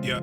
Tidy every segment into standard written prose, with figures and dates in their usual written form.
Yeah.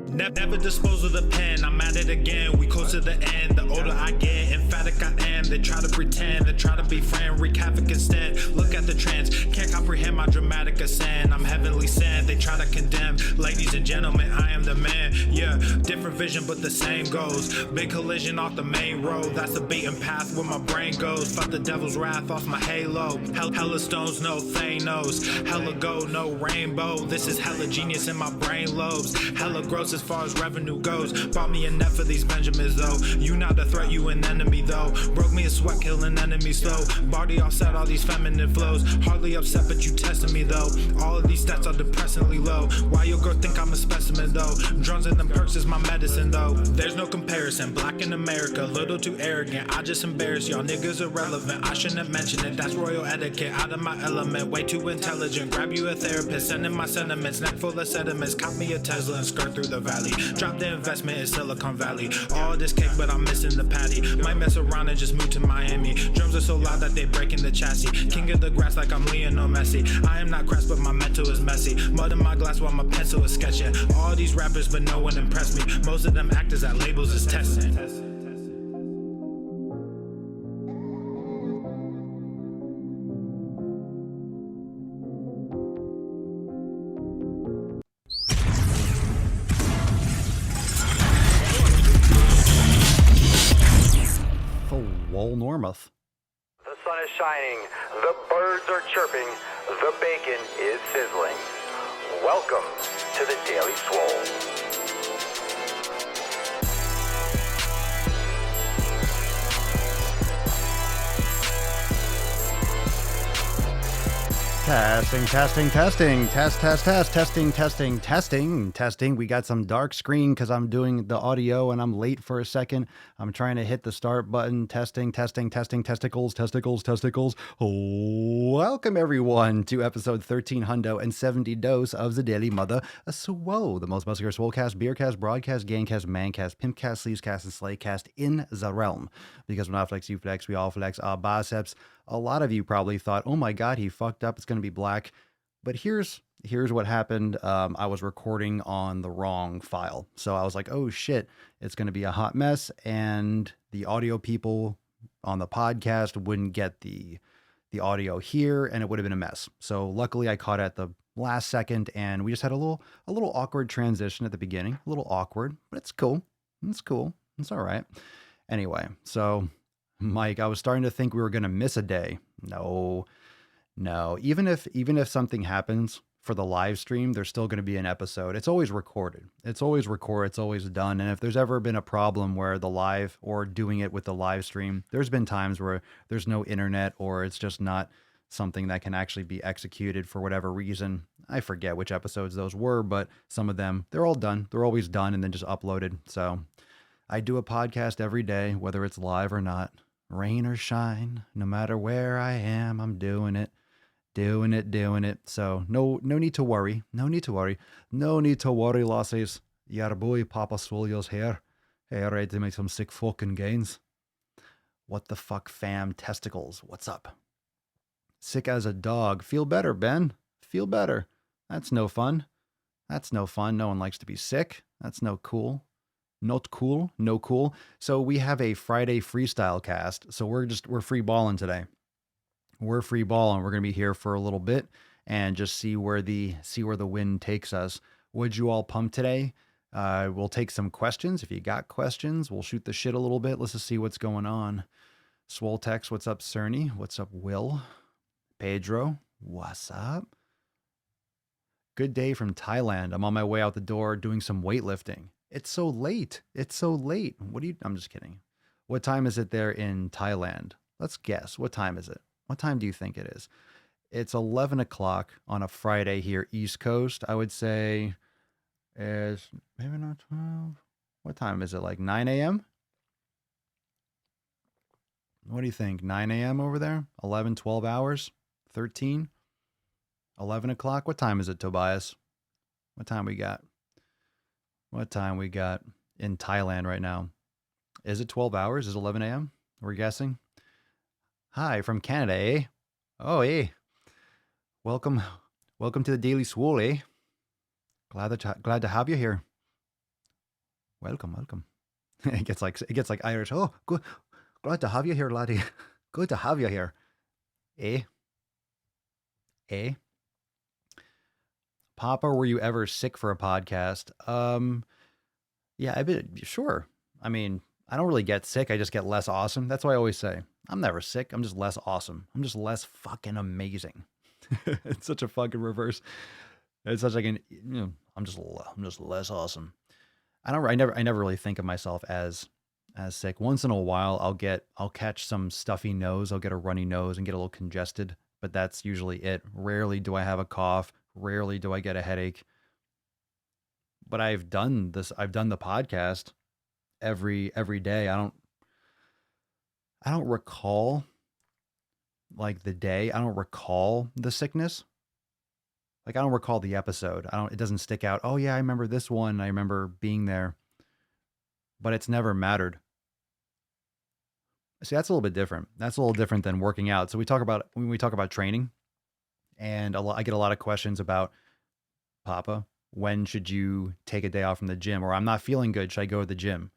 Never dispose of the pen, I'm at it again, we close to the end. The older I get, emphatic I am. They try to pretend, they try to be friend, wreak havoc instead. Look at the trends, can't comprehend my dramatic ascent. I'm heavenly sent, they try to condemn. Ladies and gentlemen, I am the man. Yeah, different vision but the same goes. Big collision off the main road, that's the beaten path where my brain goes. Fuck the devil's wrath off my halo. Hella stones, no Thanos. Hella gold, no rainbow. This is hella genius in my brain lobes. Hella gross as far as revenue goes. Bought me a net for these Benjamins though. You not a threat, you an enemy though. Broke me a sweat, killing enemies slow. Body offset, all these feminine flows. Hardly upset, but you testing me though. All of these stats are depressingly low. Why your girl think I'm a specimen though? Drones and them perks is my medicine though. There's no comparison, black in America, little too arrogant. I just embarrass y'all, niggas irrelevant. I shouldn't mention it, that's royal etiquette. Out of my element, way too intelligent. Grab you a therapist, send in my sentiments. Neck full of sediments, cop me a Tesla and skirt through the valley. Drop the investment in Silicon Valley. All this cake, but I'm missing the patty. Might mess around and just move to Miami. Drums are so loud that they breaking the chassis. King of the grass like I'm Lionel Messi. I am not crass, but my mental is messy. Mud in my glass while my pencil is sketching. All these rappers, but no one impressed me. Most of them actors that labels is testing. Swole Normuth. The sun is shining, the birds are chirping, the bacon is sizzling. Welcome to the Daily Swole. Testing. We got some dark screen because I'm doing the audio and I'm late for a second. I'm trying to hit the start button. Testing, testicles. Welcome everyone to episode 1370 dose of the Daily Mother Swole, the most muscular swolecast, beercast, broadcast, gangcast, mancast, pimpcast, sleevescast, and slaycast in the realm. Because when I flex, you flex, we all flex our biceps. A lot of you probably thought, oh my God, he fucked up. It's going to be black. But here's what happened. I was recording on the wrong file. So I was like, oh shit, it's going to be a hot mess. And the audio people on the podcast wouldn't get the audio here and it would have been a mess. So luckily I caught it at the last second and we just had a little awkward transition at the beginning. A little awkward, but it's cool. It's all right. Anyway, so Mike, I was starting to think we were going to miss a day. No. Even if something happens for the live stream, there's still going to be an episode. It's always recorded. It's always done. And if there's ever been a problem where the live or doing it with the live stream, there's been times where there's no internet or it's just not something that can actually be executed for whatever reason. I forget which episodes those were, but some of them, they're all done. They're always done and then just uploaded. So I do a podcast every day, whether it's live or not. Rain or shine, no matter where I am, I'm doing it. So no need to worry. No need to worry, losses. Your boy Papa Swolio's here. Hey, ready to make some sick fucking gains. What the fuck, fam? Testicles, what's up? Sick as a dog. Feel better, Ben. Feel better. That's no fun. No one likes to be sick. That's no cool. Not cool. No cool. So we have a Friday freestyle cast. So we're free balling today. We're free balling. We're going to be here for a little bit and just see where the wind takes us. Would you all pump today? We'll take some questions. If you got questions, we'll shoot the shit a little bit. Let's just see what's going on. Swole Tex, what's up, Cerny? What's up, Will? Pedro, what's up? Good day from Thailand. I'm on my way out the door doing some weightlifting. It's so late. I'm just kidding. What time is it there in Thailand? Let's guess. What time is it? What time do you think it is? It's 11 o'clock on a Friday here, East Coast. I would say it's maybe not 12. What time is it? Like 9 a.m.? What do you think? 9 a.m. over there? 11, 12 hours? 13? 11 o'clock? What time is it, Tobias? What time we got in Thailand right now? Is it 12 hours? Is it 11 a.m.? We're guessing. Hi, from Canada, eh? Oh, eh. Welcome to the Daily Swole, eh? Glad to have you here. Welcome. It gets like Irish. Oh, good. Glad to have you here, laddie. Good to have you here. Eh? Eh? Papa, were you ever sick for a podcast? Yeah, I've been sure. I mean, I don't really get sick. I just get less awesome. That's what I always say. I'm never sick. I'm just less awesome. I'm just less fucking amazing. It's such a fucking reverse. It's such like I'm just less awesome. I never really think of myself as sick. Once in a while, I'll catch some stuffy nose. I'll get a runny nose and get a little congested, but that's usually it. Rarely do I have a cough. Rarely do I get a headache. But I've done this. I've done the podcast every day. I don't recall like the day. I don't recall the sickness. Like I don't recall the episode. It doesn't stick out. Oh yeah, I remember this one. I remember being there. But it's never mattered. See, that's a little bit different. That's a little different than working out. So when we talk about training, and I get a lot of questions about, Papa, when should you take a day off from the gym? Or I'm not feeling good. Should I go to the gym?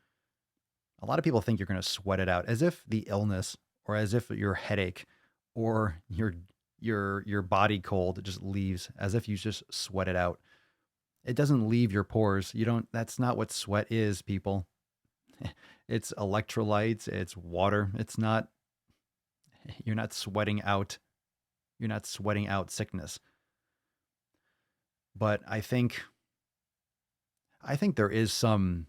A lot of people think you're going to sweat it out, as if the illness or as if your headache or your body cold just leaves, as if you just sweat it out. It doesn't leave your pores. That's not what sweat is, people. It's electrolytes, it's water. You're not sweating out sickness. But I think there is sometimes.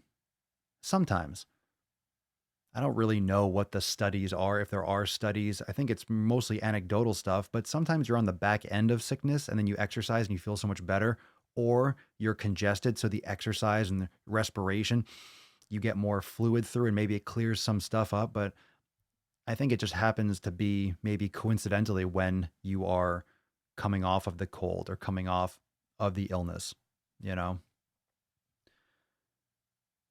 I don't really know what the studies are, if there are studies. I think it's mostly anecdotal stuff, but sometimes you're on the back end of sickness and then you exercise and you feel so much better, or you're congested. So the exercise and the respiration, you get more fluid through and maybe it clears some stuff up. But I think it just happens to be maybe coincidentally when you are coming off of the cold or coming off of the illness, you know?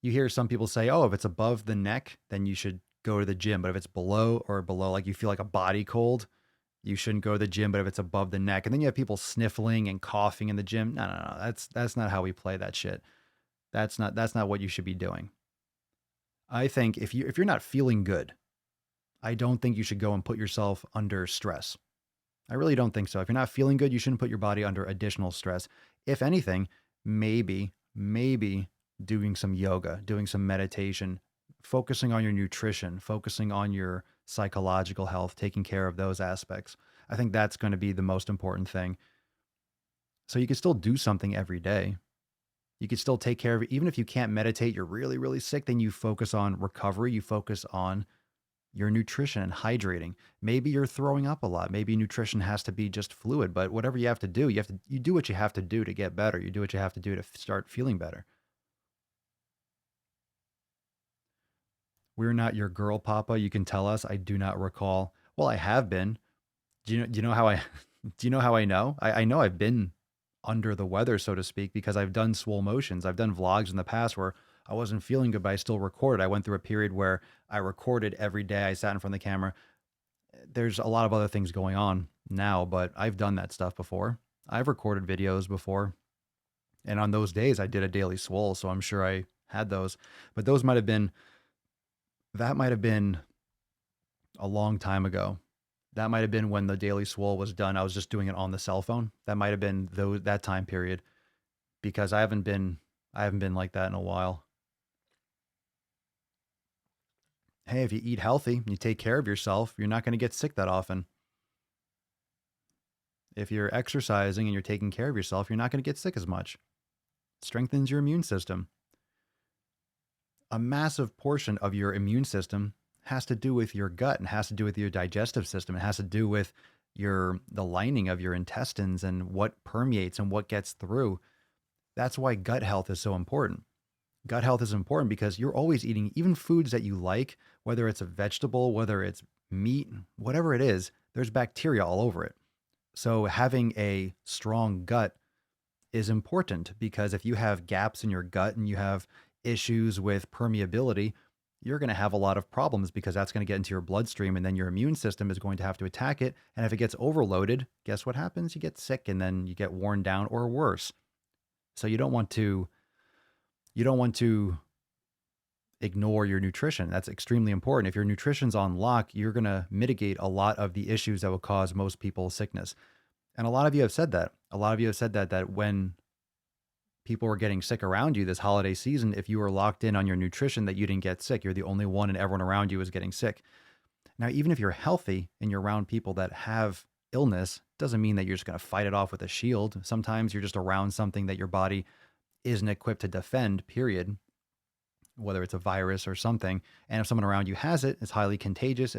You hear some people say, oh, if it's above the neck, then you should go to the gym. But if it's below, like you feel like a body cold, you shouldn't go to the gym. But if it's above the neck, and then you have people sniffling and coughing in the gym. No. That's not how we play that shit. That's not what you should be doing. I think if you're not feeling good, I don't think you should go and put yourself under stress. I really don't think so. If you're not feeling good, you shouldn't put your body under additional stress. If anything, maybe doing some yoga, doing some meditation, focusing on your nutrition, focusing on your psychological health, taking care of those aspects. I think that's going to be the most important thing. So you can still do something every day. You can still take care of it. Even if you can't meditate, you're really, really sick, then you focus on recovery. You focus on your nutrition and hydrating. Maybe you're throwing up a lot. Maybe nutrition has to be just fluid, but whatever you have to do, you do what you have to do to get better. You do what you have to do to start feeling better. We're not your girl, Papa. You can tell us. I do not recall. Well, I have been. Do you know how I do you know how I know? I know I've been under the weather, so to speak, because I've done Swole motions. I've done vlogs in the past where I wasn't feeling good, but I still recorded. I went through a period where I recorded every day. I sat in front of the camera. There's a lot of other things going on now, but I've done that stuff before. I've recorded videos before. And on those days, I did a daily Swole, so I'm sure I had those. But that might have been a long time ago. That might have been when the daily Swole was done. I was just doing it on the cell phone. That might have been that time period, because I haven't been like that in a while. Hey, if you eat healthy and you take care of yourself, you're not going to get sick that often. If you're exercising and you're taking care of yourself, you're not going to get sick as much. It strengthens your immune system. A massive portion of your immune system has to do with your gut and has to do with your digestive system. It has to do with the lining of your intestines and what permeates and what gets through. That's why gut health is so important. Gut health is important because you're always eating even foods that you like, whether it's a vegetable, whether it's meat, whatever it is, there's bacteria all over it. So having a strong gut is important, because if you have gaps in your gut and you have issues with permeability, you're going to have a lot of problems, because that's going to get into your bloodstream and then your immune system is going to have to attack it. And if it gets overloaded, guess what happens? You get sick and then you get worn down or worse. So you don't want to ignore your nutrition. That's extremely important. If your nutrition's on lock, you're going to mitigate a lot of the issues that will cause most people sickness. And a lot of you have said that. A lot of you have said that when people were getting sick around you this holiday season, if you were locked in on your nutrition, that you didn't get sick. You're the only one and everyone around you is getting sick. Now, even if you're healthy and you're around people that have illness, doesn't mean that you're just going to fight it off with a shield. Sometimes you're just around something that your body isn't equipped to defend, period, whether it's a virus or something. And if someone around you has it, it's highly contagious,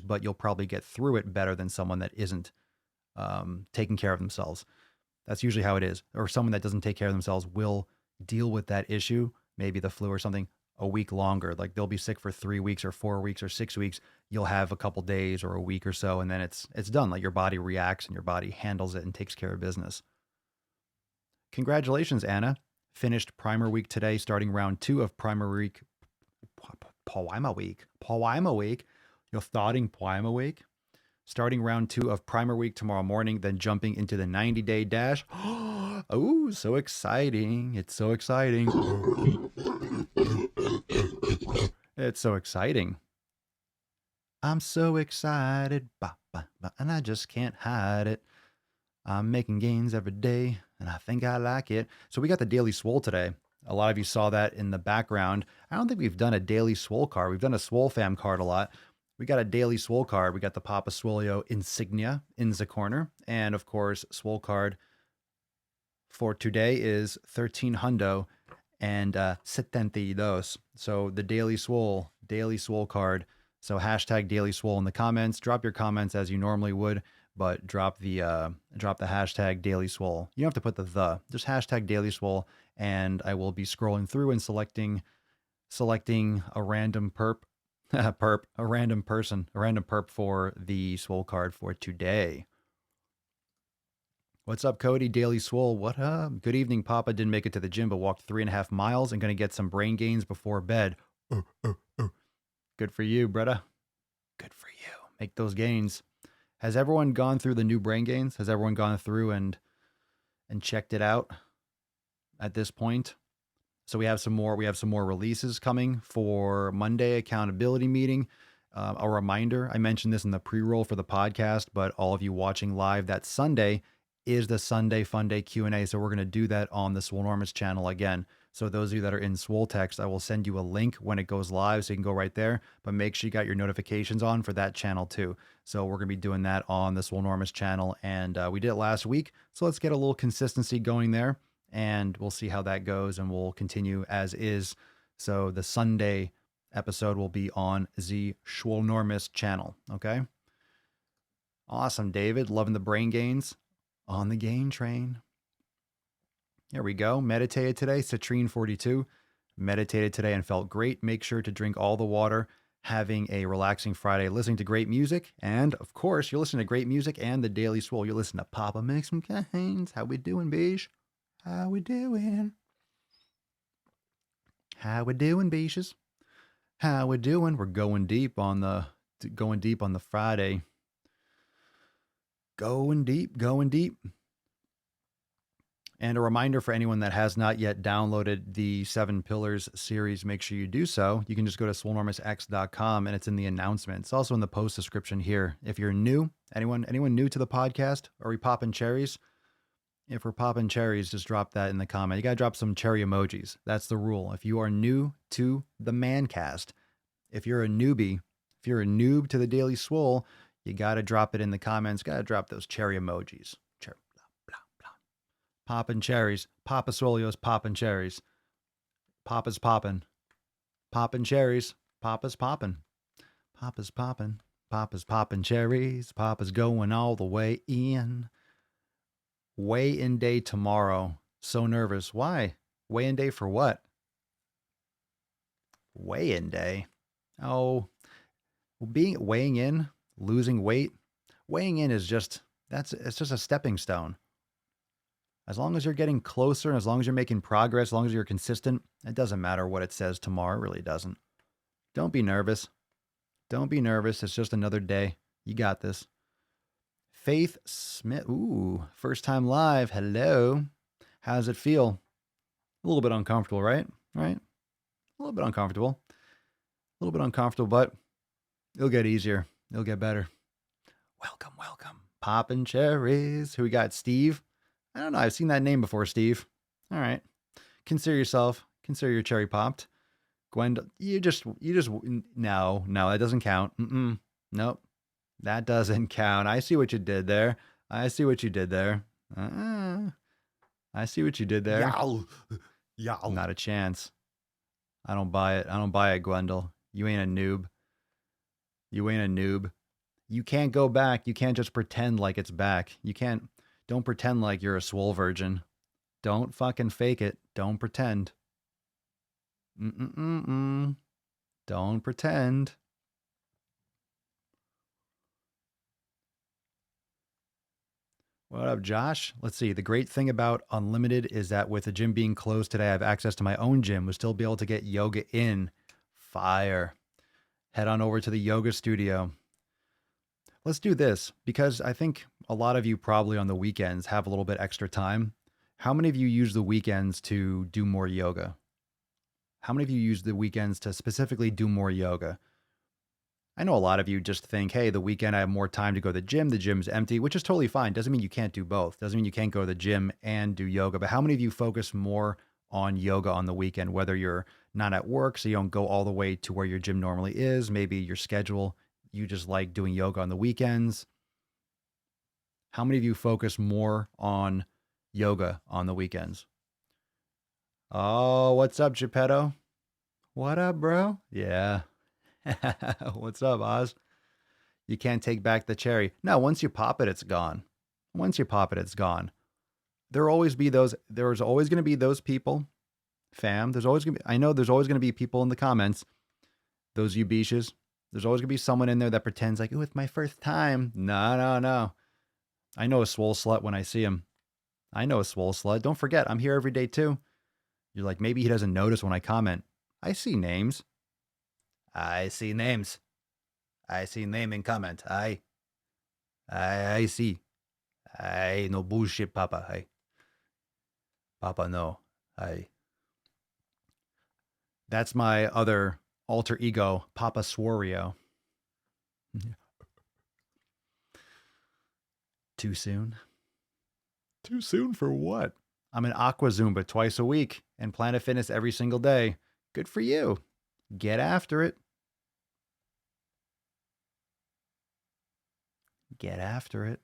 but you'll probably get through it better than someone that isn't taking care of themselves. That's usually how it is. Or someone that doesn't take care of themselves will deal with that issue, maybe the flu or something, a week longer. Like they'll be sick for 3 weeks or 4 weeks or 6 weeks. You'll have a couple days or a week or so, and then it's done. Like your body reacts and your body handles it and takes care of business. Congratulations, Anna. Finished primer week today, starting round 2 of primer week. Pawaima week. You're starting primer week. Starting round 2 of primer week tomorrow morning, then jumping into the 90-day dash. Oh, so exciting. It's so exciting. It's so exciting. I'm so excited. And I just can't hide it. I'm making gains every day, and I think I like it. So we got the Daily Swole today. A lot of you saw that in the background. I don't think we've done a Daily Swole card. We've done a Swole fam card a lot. We got a Daily Swole card. We got the Papa Swolio insignia in the corner. And of course, Swole card for today is 13 hundo and 72. So the Daily Swole card. So hashtag Daily Swole in the comments. Drop your comments as you normally would, but drop the hashtag Daily Swole. You don't have to put the, just hashtag Daily Swole, and I will be scrolling through and selecting a random a random perp for the Swole card for today. What's up, Cody? Daily Swole, what up? Good evening, Papa. Didn't make it to the gym, but walked 3.5 miles and going to get some brain gains before bed. Good for you, brother. Good for you. Make those gains. Has everyone gone through the new brain gains? Has everyone gone through and checked it out at this point? So we have some more releases coming for Monday accountability meeting. A reminder, I mentioned this in the pre-roll for the podcast, but all of you watching live, that Sunday is the Sunday Fun Day Q&A. So we're going to do that on the Swolenormous channel again. So those of you that are in Swole Text, I will send you a link when it goes live so you can go right there, but make sure you got your notifications on for that channel too. So we're going to be doing that on the Swolenormous channel, and we did it last week. So let's get a little consistency going there, and we'll see how that goes, and we'll continue as is. So the Sunday episode will be on the Swolenormous channel. Okay. Awesome, David. Loving the brain gains. On the gain train. Here we go. Meditated today. Citrine 42. Meditated today and felt great. Make sure to drink all the water. Having a relaxing Friday. Listening to great music. And, of course, you're listening to great music and the Daily Swole. You listen to Papa Make Some Gains. How we doing, Beige? How we doing? How we doing, Beaches? How we doing? We're going deep on the Friday. Going deep. And a reminder for anyone that has not yet downloaded the 7 Pillars series, make sure you do so. You can just go to swolenormousx.com and it's in the announcement. It's also in the post description here. If you're new, anyone new to the podcast, are we popping cherries? If we're popping cherries, just drop that in the comment. You got to drop some cherry emojis. That's the rule. If you are new to the Mancast, if you're a noob to the Daily Swole, you got to drop it in the comments. Got to drop those cherry emojis. Cherry, blah, blah, blah. Popping cherries. Papa Swolio's popping cherries. Papa's popping. Popping cherries. Papa's popping. Papa's popping. Papa's popping cherries. Papa's going all the way in. Weigh-in day tomorrow. So nervous. Why? Weigh-in day for what? Weigh-in day? Oh, weighing in, losing weight. Weighing in is just a stepping stone. As long as you're getting closer, and as long as you're making progress, as long as you're consistent, it doesn't matter what it says tomorrow. It really doesn't. Don't be nervous. Don't be nervous. It's just another day. You got this. Faith Smith. Ooh, first time live. Hello. How does it feel? A little bit uncomfortable, right? Right? A little bit uncomfortable. A little bit uncomfortable, but it'll get easier. It'll get better. Welcome, welcome. Poppin' cherries. Who we got? Steve? I don't know. I've seen that name before, Steve. All right. Consider your cherry popped. Gwendolyn, no, that doesn't count. Nope. That doesn't count. I see what you did there. I see what you did there. I see what you did there. Yow. Not a chance. I don't buy it. I don't buy it, Gwendol. You ain't a noob. You ain't a noob. You can't go back. You can't just pretend like it's back. Don't pretend like you're a swole virgin. Don't fucking fake it. Don't pretend. Don't pretend. What up, Josh? Let's see. The great thing about Unlimited is that with the gym being closed today, I have access to my own gym. We'll still be able to get yoga in. Fire. Head on over to the yoga studio. Let's do this because I think a lot of you probably on the weekends have a little bit extra time. How many of you use the weekends to do more yoga? How many of you use the weekends to specifically do more yoga? I know a lot of you just think, hey, the weekend I have more time to go to the gym. The gym's empty, which is totally fine. Doesn't mean you can't do both. Doesn't mean you can't go to the gym and do yoga. But how many of you focus more on yoga on the weekend, whether you're not at work, so you don't go all the way to where your gym normally is? Maybe your schedule, you just like doing yoga on the weekends. How many of you focus more on yoga on the weekends? Oh, what's up, Geppetto? What up, bro? Yeah. What's up, Oz? You can't take back the cherry. No, once you pop it, it's gone. Once you pop it, it's gone. There's always going to be those people, fam. I know there's always going to be people in the comments, those you beaches. There's always going to be someone in there that pretends like, oh, it's my first time. No. I know a swole slut when I see him. I know a swole slut. Don't forget, I'm here every day too. You're like, maybe he doesn't notice when I comment. I see names. I see names. I see name and comment. I see. I no bullshit, Papa. Papa, no. That's my other alter ego, Papa Swario. Too soon? Too soon for what? I'm in Aqua Zumba twice a week and Planet Fitness every single day. Good for you. Get after it. Get after it.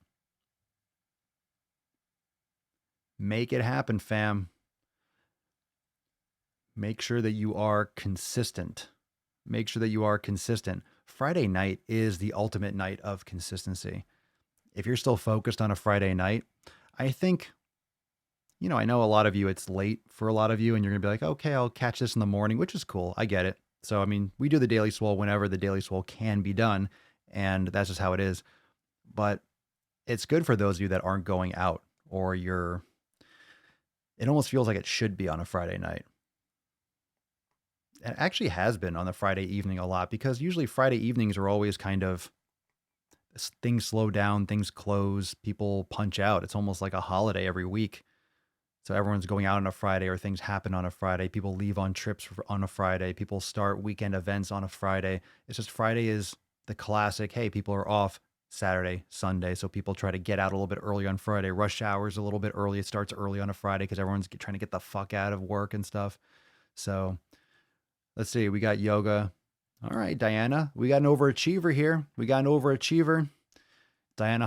Make it happen, fam. Make sure that you are consistent. Make sure that you are consistent. Friday night is the ultimate night of consistency. If you're still focused on a Friday night, I think, I know a lot of you, it's late for a lot of you, and you're going to be like, okay, I'll catch this in the morning, which is cool. I get it. So, we do the Daily Swole whenever the Daily Swole can be done, and that's just how it is. But it's good for those of you that aren't going out, or it almost feels like it should be on a Friday night. It actually has been on the Friday evening a lot, because usually Friday evenings are always kind of, things slow down, things close, people punch out. It's almost like a holiday every week. So everyone's going out on a Friday, or things happen on a Friday. People leave on trips on a Friday. People start weekend events on a Friday. It's just Friday is the classic, hey, people are off Saturday, Sunday. So people try to get out a little bit early on Friday. Rush hours a little bit early. It starts early on a Friday because everyone's trying to get the fuck out of work and stuff. So let's see. We got yoga. All right, Diana. We got an overachiever here. Diana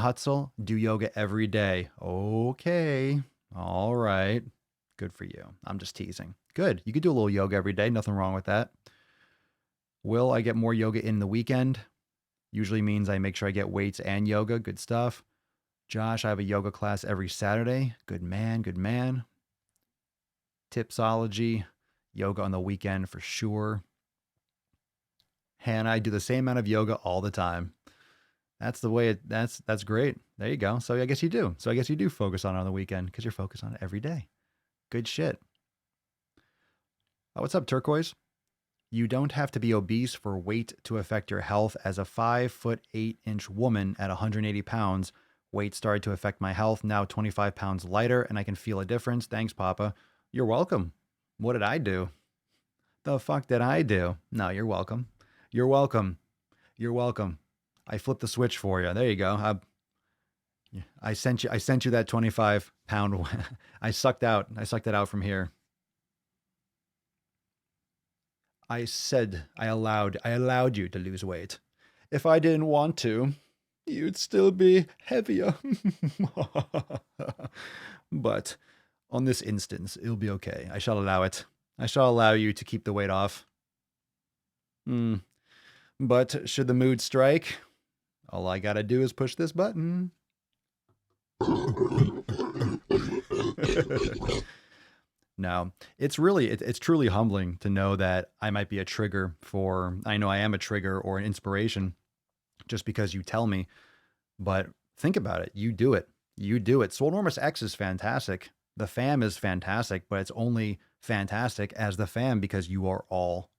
Hutzel, do yoga every day. Okay. All right. Good for you. I'm just teasing. Good. You could do a little yoga every day. Nothing wrong with that. Will I get more yoga in the weekend? Usually means I make sure I get weights and yoga. Good stuff. Josh, I have a yoga class every Saturday. Good man. Tipsology, yoga on the weekend for sure. Hannah, I do the same amount of yoga all the time. That's the way that's great. There you go. So I guess you do. So I guess you do focus on it on the weekend because you're focused on it every day. Good shit. Oh, what's up, Turquoise? You don't have to be obese for weight to affect your health. As a 5'8" woman at 180 pounds, Weight started to affect my health. Now 25 pounds lighter, and I can feel a difference. Thanks, Papa. You're welcome. What did I do? The fuck did I do? No, you're welcome. You're welcome. You're welcome. I flipped the switch for you. There you go. I sent you that 25 pound. I sucked it out from here. I said I allowed you to lose weight. If I didn't want to, you'd still be heavier. But on this instance, it'll be okay. I shall allow it. I shall allow you to keep the weight off. But should the mood strike, all I gotta do is push this button. No, it's truly humbling to know that I might be a trigger I know I am a trigger or an inspiration just because you tell me. But think about it. You do it. You do it. Swolenormous X is fantastic. The fam is fantastic, but it's only fantastic as the fam because you are all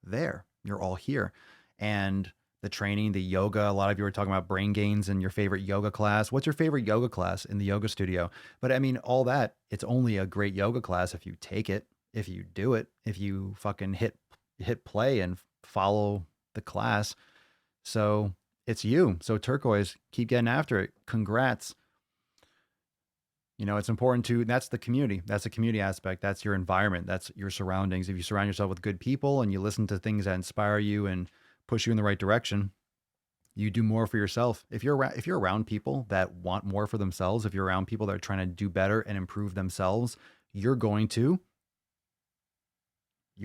there. You're all here. And the training, the yoga, a lot of you are talking about brain gains and your favorite yoga class. What's your favorite yoga class in the yoga studio? But I mean, all that, it's only a great yoga class if you take it, if you do it, if you fucking hit play and follow the class. So it's you. So Turquoise, keep getting after it. Congrats. You know, it's important that's the community. That's the community aspect. That's your environment. That's your surroundings. If you surround yourself with good people and you listen to things that inspire you and push you in the right direction, you do more for yourself. If you're around people that want more for themselves, if you're around people that are trying to do better and improve themselves, you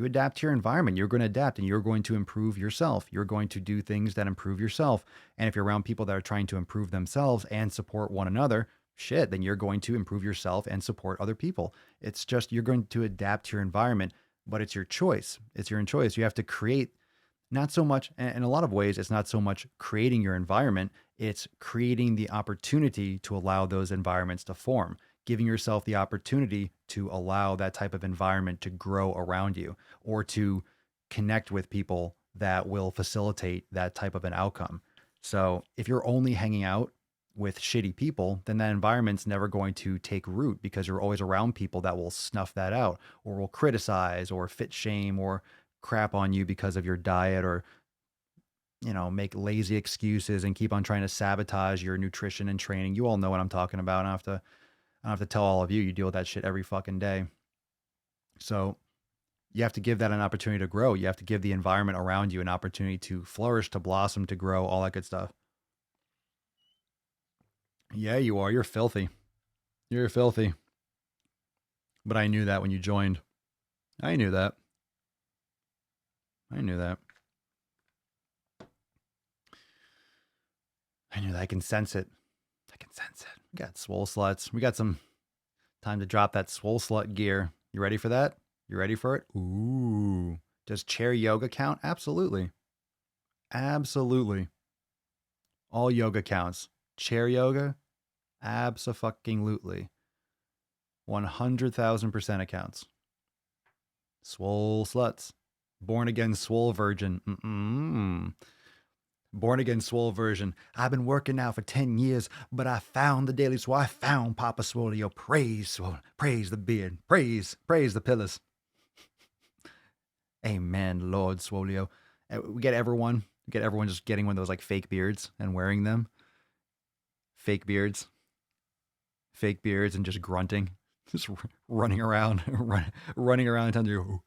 adapt to your environment. You're going to adapt and you're going to improve yourself. You're going to do things that improve yourself. And if you're around people that are trying to improve themselves and support one another, then you're going to improve yourself and support other people. It's just, you're going to adapt to your environment, but it's your choice. It's your own choice. You have to create. Not so much, in a lot of ways, it's not so much creating your environment, it's creating the opportunity to allow those environments to form, giving yourself the opportunity to allow that type of environment to grow around you or to connect with people that will facilitate that type of an outcome. So if you're only hanging out with shitty people, then that environment's never going to take root because you're always around people that will snuff that out or will criticize or fit shame or crap on you because of your diet or, you know, make lazy excuses and keep on trying to sabotage your nutrition and training. You all know what I'm talking about. I don't have to tell all of you. You deal with that shit every fucking day. So you have to give that an opportunity to grow. You have to give the environment around you an opportunity to flourish, to blossom, to grow, all that good stuff. Yeah, you are. You're filthy. You're filthy. But I knew that when you joined. I knew that. I knew that. I can sense it. We got swole sluts. We got some time to drop that swole slut gear. You ready for that? You ready for it? Ooh. Does chair yoga count? Absolutely. Absolutely. All yoga counts. Chair yoga? Abso-fucking-lutely. 100,000% it counts. Swole sluts. Born again swole virgin. Born again swole version. I've been working now for 10 years, but I found the Daily Swole. I found Papa Swoleo. Praise Swole. Praise the beard. Praise the pillars. Amen, Lord Swoleo. We get everyone just getting one of those like fake beards and wearing them. Fake beards and just grunting, just running around, running around telling you.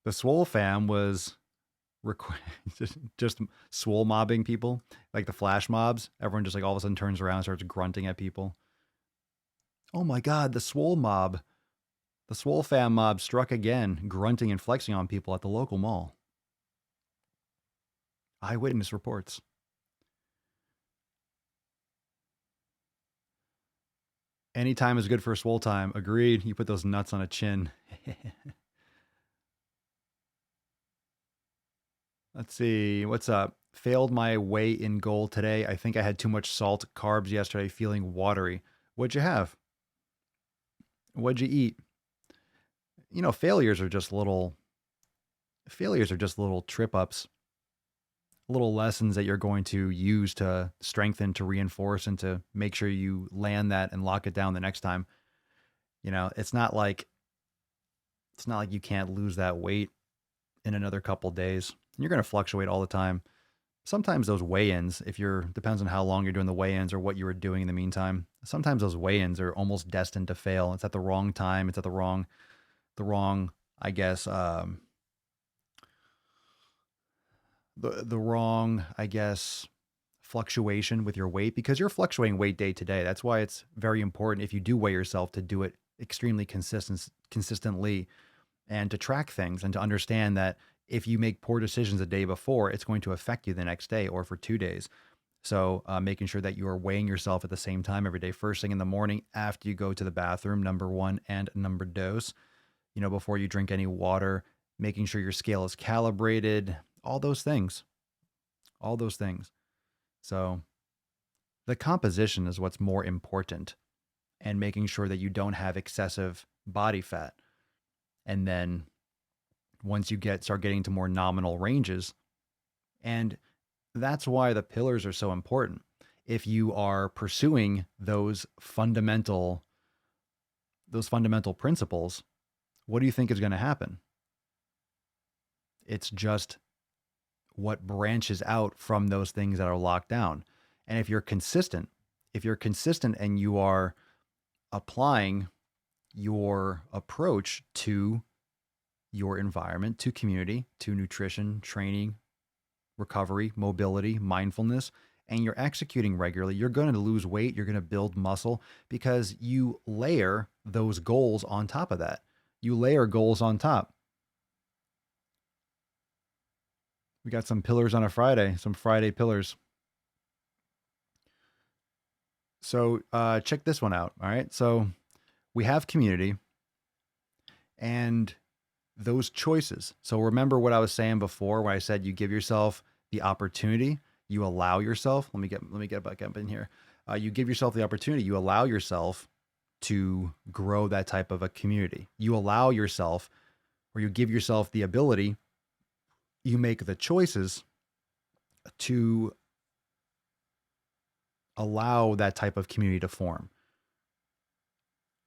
The Swole fam was just swole mobbing people, like the flash mobs. Everyone just like all of a sudden turns around and starts grunting at people. Oh my God, the Swole mob. The Swole fam mob struck again, grunting and flexing on people at the local mall. Eyewitness reports. Any time is good for a swole time. Agreed. You put those nuts on a chin. Let's see. What's up? Failed my weigh-in goal today. I think I had too much salt, carbs yesterday, feeling watery. What'd you have? What'd you eat? You know, failures are just little trip ups. little lessons that you're going to use to strengthen, to reinforce, and to make sure you land that and lock it down the next time. You know, it's not like you can't lose that weight in another couple days. You're going to fluctuate all the time. Sometimes those weigh-ins, depends on how long you're doing the weigh-ins or what you were doing in the meantime. Sometimes those weigh-ins are almost destined to fail. It's at the wrong time. It's at the wrong, I guess, the wrong, I guess, fluctuation with your weight, because you're fluctuating weight day to day. That's why it's very important, if you do weigh yourself, to do it extremely consistently, and to track things and to understand that if you make poor decisions the day before, it's going to affect you the next day or for 2 days. So making sure that you are weighing yourself at the same time every day, first thing in the morning after you go to the bathroom, number one, and number dos, before you drink any water, making sure your scale is calibrated, all those things. So the composition is what's more important, and making sure that you don't have excessive body fat. And then once you start getting to more nominal ranges, and that's why the pillars are so important. If you are pursuing those fundamental principles, what do you think is going to happen? It's just what branches out from those things that are locked down. And if you're consistent and you are applying your approach to your environment, to community, to nutrition, training, recovery, mobility, mindfulness, and you're executing regularly, you're going to lose weight, you're going to build muscle, because you layer those goals on top of that. You layer goals on top. We got some pillars on a Friday, some Friday pillars. So check this one out. All right. So we have community and those choices. So remember what I was saying before, when I said you give yourself the opportunity, you allow yourself. Let me get back up in here. You give yourself the opportunity. You allow yourself to grow that type of a community. You allow yourself, or you give yourself the ability. You make the choices to allow that type of community to form.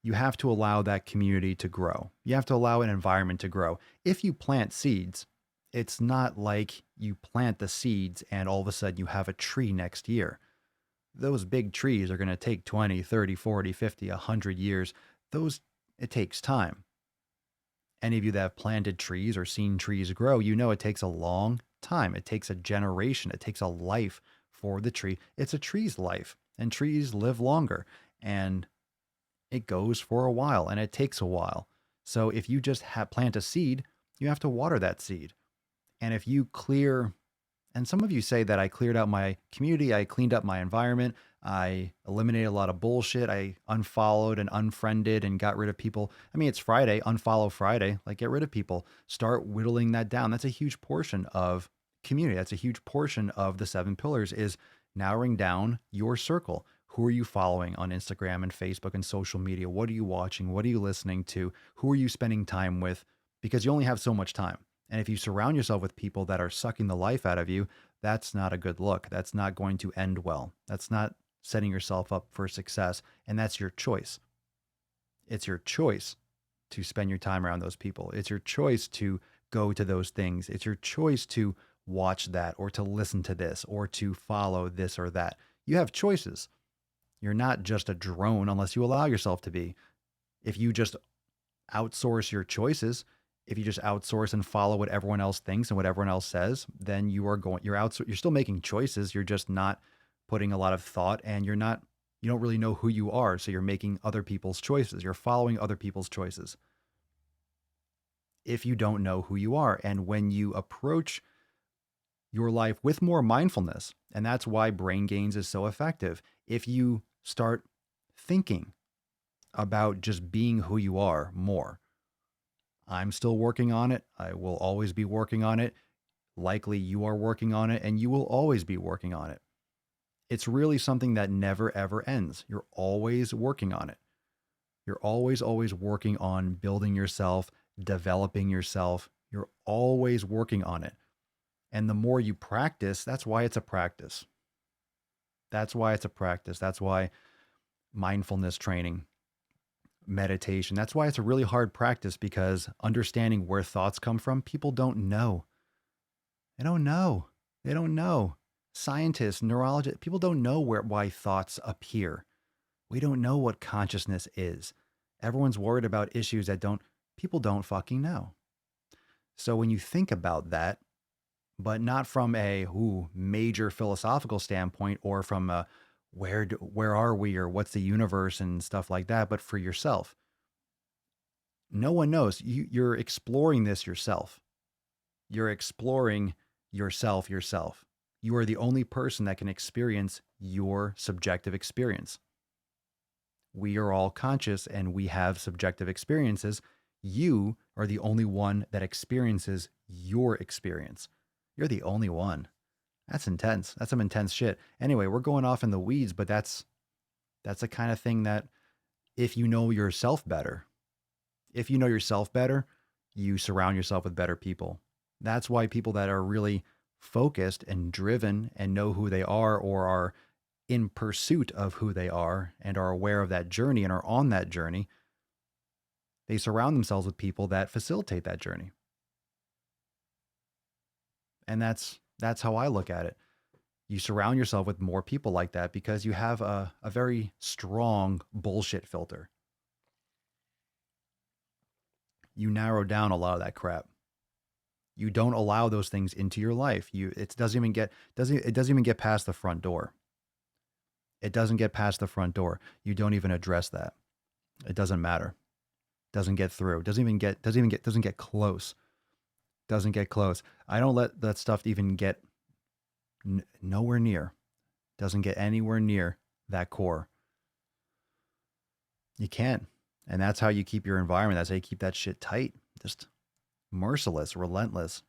You have to allow that community to grow. You have to allow an environment to grow. If you plant seeds, it's not like you plant the seeds and all of a sudden you have a tree next year. Those big trees are going to take 20, 30, 40, 50, 100 years. It takes time. Any of you that have planted trees or seen trees grow, it takes a long time. It takes a generation. It takes a life for the tree. It's a tree's life, and trees live longer, and it goes for a while, and it takes a while. So if you just plant a seed, you have to water that seed. And if you and some of you say that I cleared out my community, I cleaned up my environment, I eliminated a lot of bullshit, I unfollowed and unfriended and got rid of people. I mean, it's Friday, unfollow Friday, like get rid of people. Start whittling that down. That's a huge portion of community. That's a huge portion of the 7 pillars, is narrowing down your circle. Who are you following on Instagram and Facebook and social media? What are you watching? What are you listening to? Who are you spending time with? Because you only have so much time. And if you surround yourself with people that are sucking the life out of you, that's not a good look. That's not going to end well. That's not setting yourself up for success. And that's your choice. It's your choice to spend your time around those people. It's your choice to go to those things. It's your choice to watch that, or to listen to this, or to follow this or that. You have choices. You're not just a drone unless you allow yourself to be. If you just outsource your choices, if you just outsource and follow what everyone else thinks and what everyone else says, then you're still making choices. You're just not putting a lot of thought, and you don't really know who you are. So you're making other people's choices. You're following other people's choices if you don't know who you are. And when you approach your life with more mindfulness, and that's why Brain Gains is so effective. If you start thinking about just being who you are more, I'm still working on it. I will always be working on it. Likely you are working on it, and you will always be working on it. It's really something that never, ever ends. You're always working on it. You're always working on building yourself, developing yourself. You're always working on it. And the more you practice, that's why it's a practice. That's why it's a practice. That's why mindfulness training, meditation, that's why it's a really hard practice, because understanding where thoughts come from, people don't know. They don't know. They don't know. Scientists, neurologists, people don't know why thoughts appear. We don't know what consciousness is. Everyone's worried about issues that people don't fucking know. So when you think about that, but not from a major philosophical standpoint, or from a where are we, or what's the universe and stuff like that, but for yourself. No one knows. You're exploring this yourself. You're exploring yourself. You are the only person that can experience your subjective experience. We are all conscious and we have subjective experiences. You are the only one that experiences your experience. You're the only one. That's intense. That's some intense shit. Anyway, we're going off in the weeds, but that's the kind of thing that, if you know yourself better, you surround yourself with better people. That's why people that are really focused and driven and know who they are, or are in pursuit of who they are and are aware of that journey and are on that journey, they surround themselves with people that facilitate that journey. And that's how I look at it. You surround yourself with more people like that because you have a very strong bullshit filter. You narrow down a lot of that crap. You don't allow those things into your life. It doesn't even get past the front door. It doesn't get past the front door. You don't even address that. It doesn't matter. Doesn't get through. Doesn't get close. Doesn't get close. I don't let that stuff even get nowhere near. Doesn't get anywhere near that core. You can't. And that's how you keep your environment. That's how you keep that shit tight. Just merciless, relentless.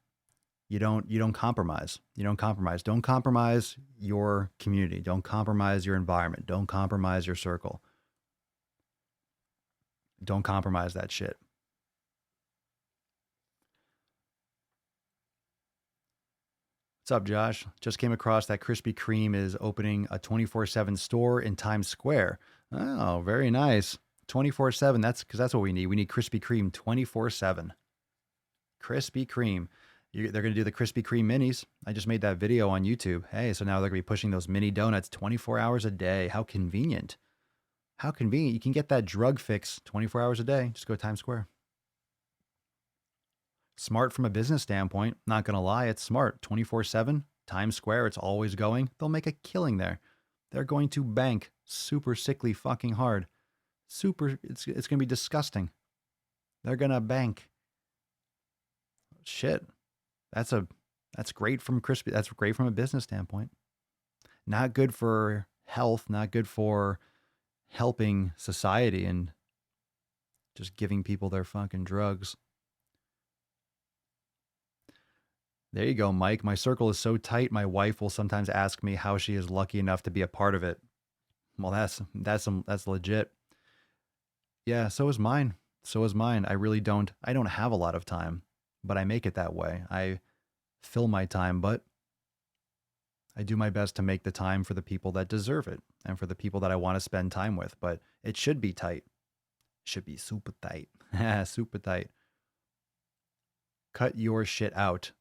You don't compromise. You don't compromise. Don't compromise your community. Don't compromise your environment. Don't compromise your circle. Don't compromise that shit. What's up, Josh? Just came across that Krispy Kreme is opening a 24/7 store in Times Square. Oh, very nice. 24/7. That's what we need. We need Krispy Kreme 24/7. Krispy Kreme. They're going to do the Krispy Kreme minis. I just made that video on YouTube. Hey, so now they're going to be pushing those mini donuts 24 hours a day. How convenient. How convenient. You can get that drug fix 24 hours a day. Just go to Times Square. Smart from a business standpoint. Not going to lie, it's smart. 24/7, Times Square, it's always going. They'll make a killing there. They're going to bank super sickly fucking hard. It's going to be disgusting. They're going to bank. Shit. That's great from Crispy. That's great from a business standpoint. Not good for health, not good for helping society and just giving people their fucking drugs. There you go, Mike. My circle is so tight, my wife will sometimes ask me how she is lucky enough to be a part of it. Well, that's legit. Yeah, so is mine. I don't have a lot of time, but I make it that way. I fill my time, but I do my best to make the time for the people that deserve it and for the people that I want to spend time with. But it should be tight. It should be super tight. Super tight. Cut your shit out.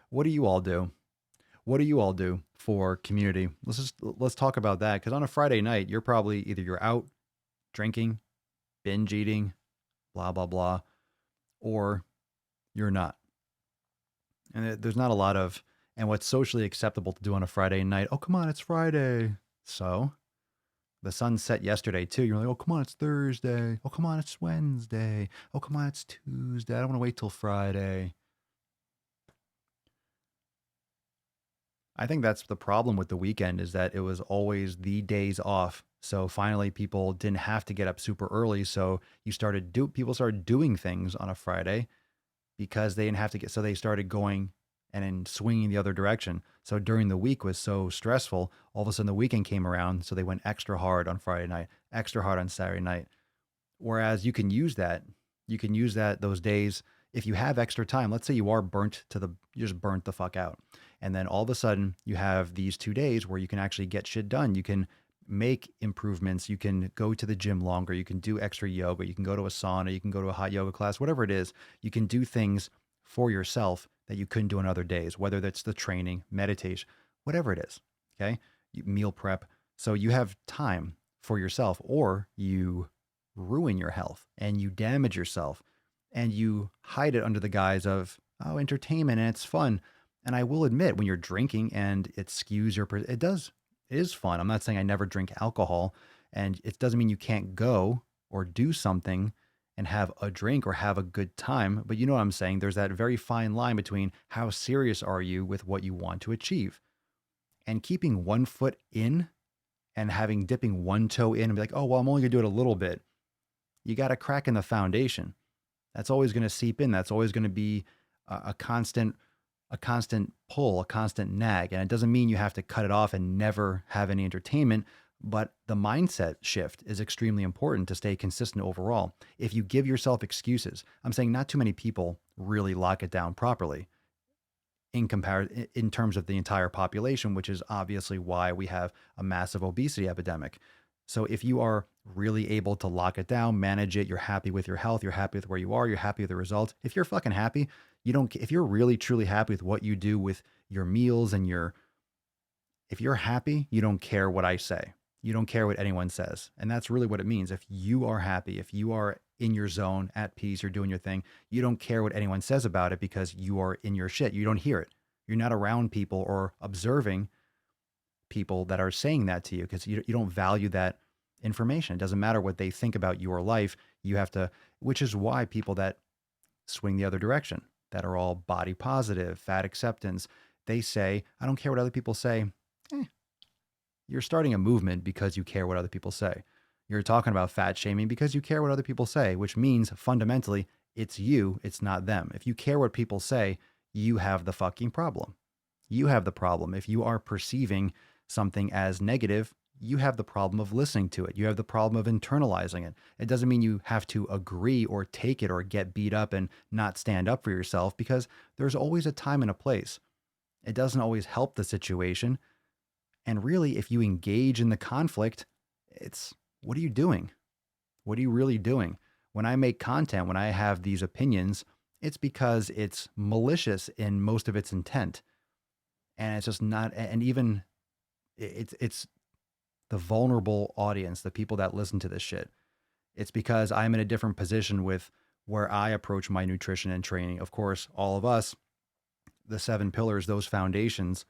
What do you all do? What do you all do for community? Let's talk about that, because on a Friday night, you're probably you're out drinking, binge eating, blah, blah, blah, or you're not. And there's not a lot of, and what's socially acceptable to do on a Friday night, oh, come on, it's Friday. So the sun set yesterday too. You're like, oh, come on, it's Thursday. Oh, come on, it's Wednesday. Oh, come on, it's Tuesday. I don't want to wait till Friday. I think that's the problem with the weekend, is that it was always the days off. So finally people didn't have to get up super early. So people started doing things on a Friday because they didn't have to so they started going and then swinging the other direction. So during the week was so stressful. All of a sudden the weekend came around. So they went extra hard on Friday night, extra hard on Saturday night. Whereas you can use that those days. if you have extra time, let's say you are you just burnt the fuck out. And then all of a sudden you have these 2 days where you can actually get shit done. You can make improvements. You can go to the gym longer. You can do extra yoga. You can go to a sauna. You can go to a hot yoga class, whatever it is. You can do things for yourself that you couldn't do on other days, whether that's the training, meditation, whatever it is. Okay. Meal prep. So you have time for yourself, or you ruin your health and you damage yourself and you hide it under the guise of, oh, entertainment and it's fun. And I will admit, when you're drinking and it skews it is fun. I'm not saying I never drink alcohol, and it doesn't mean you can't go or do something and have a drink or have a good time. But you know what I'm saying? There's that very fine line between how serious are you with what you want to achieve, and keeping one foot in and dipping one toe in and be like, oh, well, I'm only gonna do it a little bit. You got a crack in the foundation. That's always going to seep in. That's always going to be a constant pull, a constant nag. And it doesn't mean you have to cut it off and never have any entertainment, but the mindset shift is extremely important to stay consistent overall. If you give yourself excuses, I'm saying not too many people really lock it down properly in terms of the entire population, which is obviously why we have a massive obesity epidemic. So if you are really able to lock it down, manage it, you're happy with your health, you're happy with where you are, you're happy with the results. If you're fucking happy, if you're really truly happy with what you do with your meals and if you're happy, you don't care what I say. You don't care what anyone says. And that's really what it means. If you are happy, if you are in your zone, at peace, you're doing your thing, you don't care what anyone says about it because you are in your shit. You don't hear it. You're not around people or observing people that are saying that to you because you don't value that information. It doesn't matter what they think about your life. You have to, which is why people that swing the other direction, that are all body positive, fat acceptance, they say, I don't care what other people say. You're starting a movement because you care what other people say. You're talking about fat shaming because you care what other people say, which means fundamentally it's you, it's not them. If you care what people say, you have the fucking problem. You have the problem. If you are perceiving something as negative, you have the problem of listening to it. You have the problem of internalizing it. It doesn't mean you have to agree or take it or get beat up and not stand up for yourself, because there's always a time and a place. It doesn't always help the situation. And really, if you engage in the conflict, what are you doing? What are you really doing? When I make content, when I have these opinions, it's because it's malicious in most of its intent. And it's just not, and even it's the vulnerable audience, the people that listen to this shit. It's because I'm in a different position with where I approach my nutrition and training. Of course, all of us, the 7 pillars, those foundations,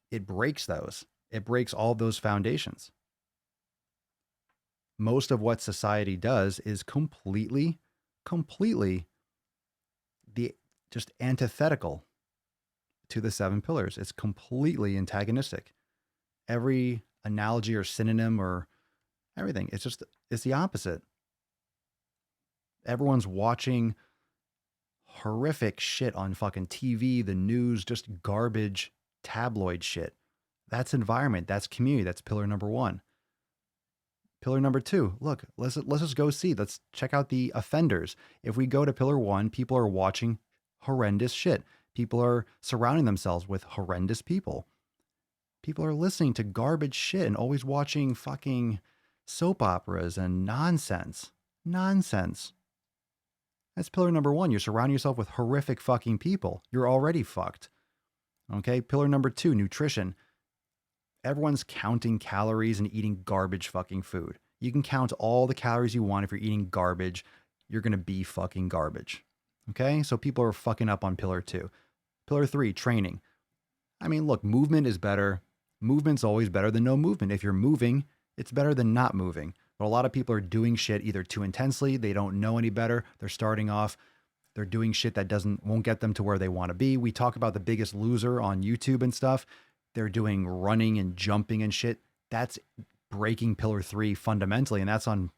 it breaks those. It breaks all those foundations. Most of what society does is completely just antithetical to the 7 pillars. It's completely antagonistic. Every analogy or synonym or everything, it's the opposite. Everyone's watching horrific shit on fucking TV, the news, just garbage, tabloid shit. That's environment. That's community. That's pillar number 1. Pillar number 2, look, let's just go see. Let's check out the offenders. If we go to pillar 1, people are watching horrendous shit. People are surrounding themselves with horrendous people. People are listening to garbage shit and always watching fucking soap operas and nonsense. Nonsense. That's pillar number 1. You're surrounding yourself with horrific fucking people. You're already fucked. Okay. Pillar number 2, nutrition. Everyone's counting calories and eating garbage fucking food. You can count all the calories you want. If you're eating garbage, you're going to be fucking garbage. Okay. So people are fucking up on pillar 2. Pillar 3, training. I mean, look, movement is better. Movement's always better than no movement. If you're moving, it's better than not moving. But a lot of people are doing shit either too intensely. They don't know any better. They're starting off. They're doing shit that won't get them to where they want to be. We talk about The Biggest Loser on YouTube and stuff. They're doing running and jumping and shit. That's breaking pillar 3 fundamentally. And that's on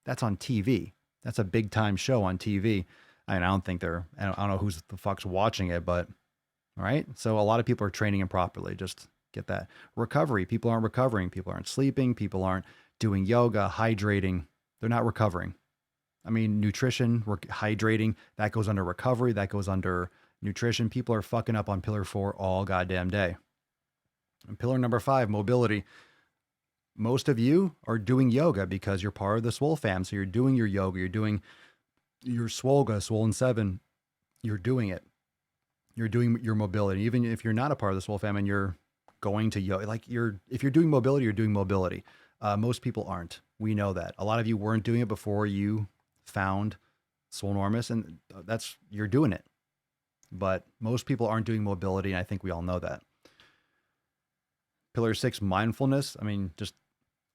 TV. That's a big time show on TV. I mean, I don't know who's the fuck's watching it, but all right. So a lot of people are training improperly. Just get that. Recovery. People aren't recovering. People aren't sleeping. People aren't doing yoga, hydrating. They're not recovering. I mean, nutrition, hydrating, that goes under recovery, that goes under nutrition. People are fucking up on pillar 4 all goddamn day. And pillar number 5, mobility. Most of you are doing yoga because you're part of the Swole fam. So you're doing your yoga, you're doing your Swolga, Swollen 7. You're doing it. You're doing your mobility. Even if you're not a part of the Swole fam and you're going to yoga, like if you're doing mobility, you're doing mobility. Most people aren't. We know that. A lot of you weren't doing it before you found Swolenormous, and you're doing it. But most people aren't doing mobility, and I think we all know that. Pillar 6, mindfulness. I mean, just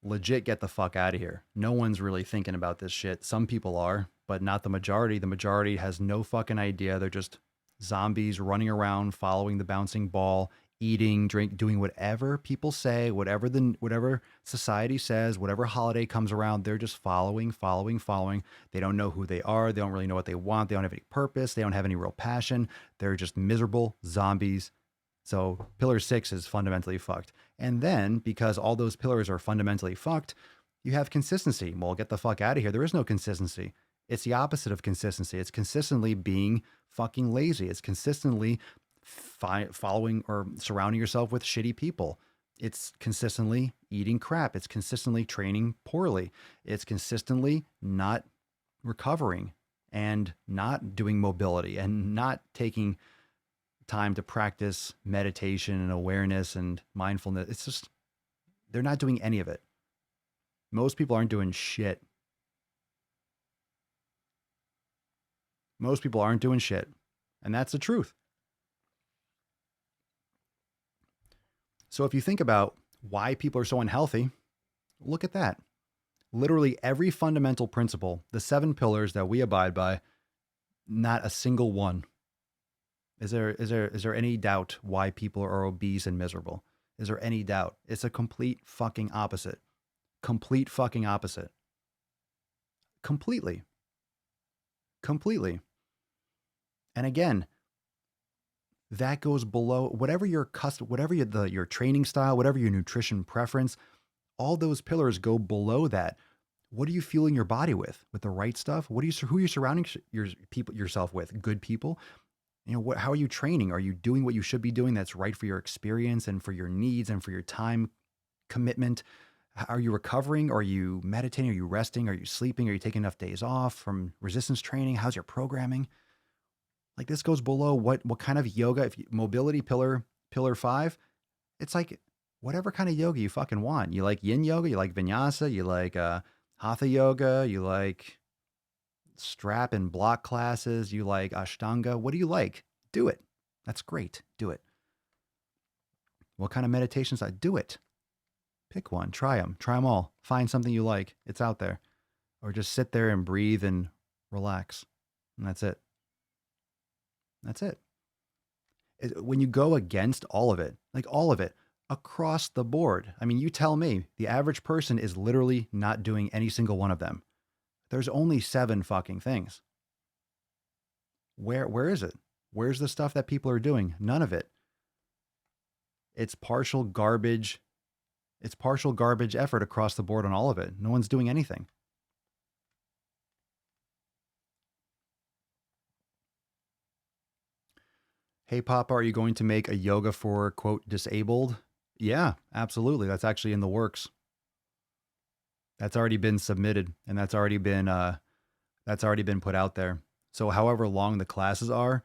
legit get the fuck out of here. No one's really thinking about this shit. Some people are, but not the majority. The majority has no fucking idea. They're just zombies running around, following the bouncing ball, eating, drink, doing whatever people say, whatever society says, whatever holiday comes around, they're just following. They don't know who they are. They don't really know what they want. They don't have any purpose. They don't have any real passion. They're just miserable zombies. So pillar 6 is fundamentally fucked. And then because all those pillars are fundamentally fucked, you have consistency. Well, get the fuck out of here. There is no consistency. It's the opposite of consistency. It's consistently being fucking lazy. It's consistently following or surrounding yourself with shitty people. It's consistently eating crap. It's consistently training poorly. It's consistently not recovering and not doing mobility and not taking time to practice meditation and awareness and mindfulness. It's just, they're not doing any of it. Most people aren't doing shit. Most people aren't doing shit. And that's the truth. So if you think about why people are so unhealthy, look at that. Literally every fundamental principle, the 7 pillars that we abide by, not a single one. Is there any doubt why people are obese and miserable? Is there any doubt? It's a complete fucking opposite. Complete fucking opposite. Completely. And again, that goes below whatever your your training style, whatever your nutrition preference, all those pillars go below that. What are you fueling your body with? With the right stuff? Who are you surrounding yourself with? Good people? How are you training? Are you doing what you should be doing that's right for your experience and for your needs and for your time commitment? Are you recovering? Are you meditating? Are you resting? Are you sleeping? Are you taking enough days off from resistance training? How's your programming? Like, this goes below what kind of yoga, mobility pillar 5, it's like whatever kind of yoga you fucking want. You like yin yoga, you like vinyasa, you like hatha yoga, you like strap and block classes, you like ashtanga. What do you like? Do it. That's great. Do it. What kind of meditations? Do it. Pick one. Try them all. Find something you like. It's out there. Or just sit there and breathe and relax. And that's it. That's it. When you go against all of it, like all of it, across the board, I mean, you tell me, the average person is literally not doing any single one of them. There's only 7 fucking things. Where is it? Where's the stuff that people are doing? None of it. It's partial garbage. It's partial garbage effort across the board on all of it. No one's doing anything. Hey, Papa, are you going to make a yoga for, quote, disabled? Yeah, absolutely. That's actually in the works. That's already been submitted, and that's already been put out there. So however long the classes are,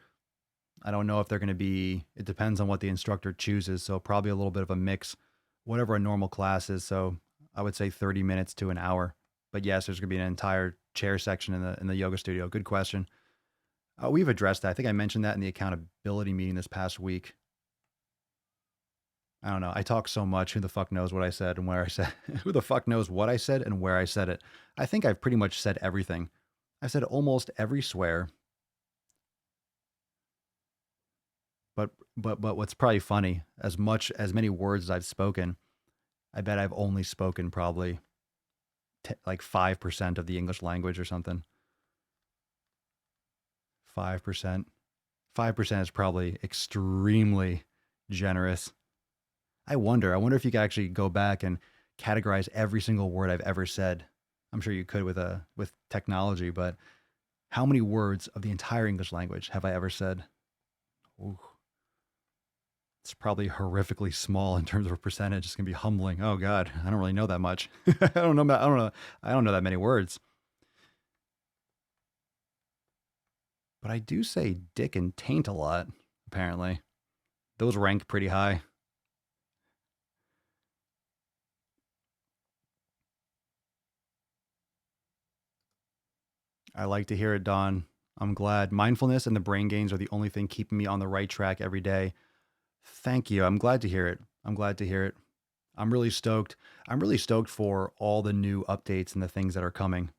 I don't know if they're going to be, it depends on what the instructor chooses. So probably a little bit of a mix, whatever a normal class is. So I would say 30 minutes to an hour. But yes, there's going to be an entire chair section in the yoga studio. Good question. We've addressed that. I think I mentioned that in the accountability meeting this past week. I don't know. I talk so much. Who the fuck knows what I said and where I said? Who the fuck knows what I said and where I said it? I think I've pretty much said everything. I said almost every swear. But what's probably funny, as many words as I've spoken, I bet I've only spoken probably like 5% of the English language or something. 5%. 5% is probably extremely generous. I wonder if you could actually go back and categorize every single word I've ever said. I'm sure you could with technology, but how many words of the entire English language have I ever said? Ooh, it's probably horrifically small in terms of a percentage. It's gonna be humbling. Oh God, I don't really know that much. I don't know. I don't know. I don't know that many words. But I do say dick and taint a lot. Apparently, those rank pretty high. I like to hear it, Don. I'm glad. Mindfulness and the brain gains are the only thing keeping me on the right track every day. Thank you. I'm glad to hear it. I'm glad to hear it. I'm really stoked. I'm really stoked for all the new updates and the things that are coming.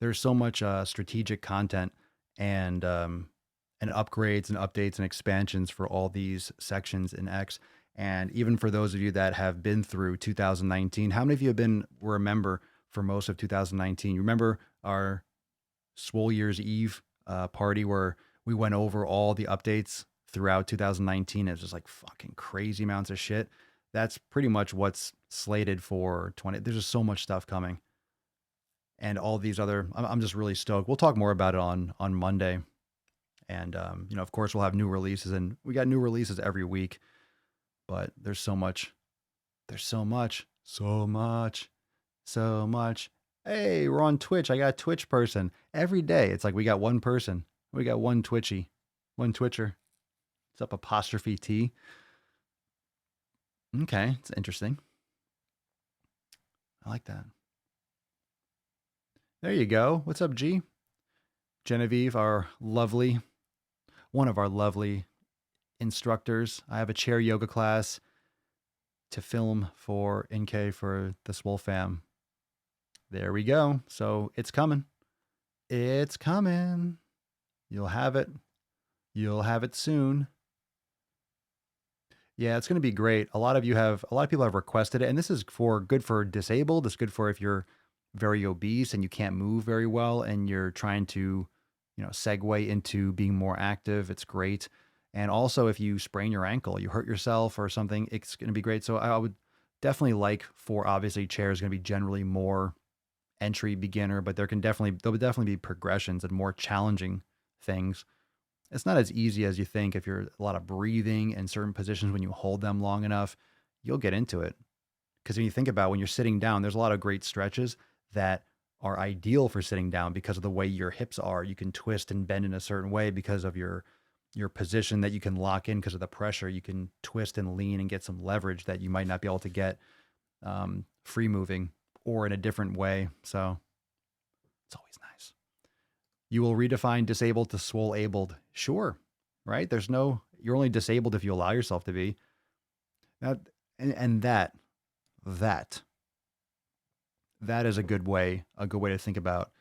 There's so much strategic content and upgrades and updates and expansions for all these sections in X. And even for those of you that have been through 2019, how many of you were a member for most of 2019? You remember our Swole Year's Eve party where we went over all the updates throughout 2019? It was just like fucking crazy amounts of shit. That's pretty much what's slated for 20. There's just so much stuff coming, and all these other. I'm just really stoked. We'll talk more about it on Monday, and of course, we'll have new releases, and we got new releases every week. But there's so much. There's so much. So much. So much. Hey, we're on Twitch. I got a Twitch person. Every day, it's like we got one person. We got one Twitchy. One Twitcher. It's up apostrophe T. Okay, it's interesting. I like that. There you go. What's up, G? Genevieve, one of our lovely instructors. I have a chair yoga class to film for NK for the Swole fam. There we go. So it's coming. It's coming. You'll have it. You'll have it soon. Yeah, it's going to be great. A lot of people have requested it, and this is good for disabled. It's good for if you're very obese and you can't move very well and you're trying to, segue into being more active. It's great. And also if you sprain your ankle, you hurt yourself or something, it's going to be great. So I would definitely obviously chairs going to be generally more entry beginner, but there'll definitely be progressions and more challenging things. It's not as easy as you think. If you're a lot of breathing in certain positions, when you hold them long enough, you'll get into it. Because when you think about when you're sitting down, there's a lot of great stretches that are ideal for sitting down because of the way your hips are. You can twist and bend in a certain way because of your position that you can lock in because of the pressure. You can twist and lean and get some leverage that you might not be able to get free moving or in a different way. So it's always nice. You will redefine disabled to swole abled. Sure. Right. You're only disabled if you allow yourself to be. That is a good way to think about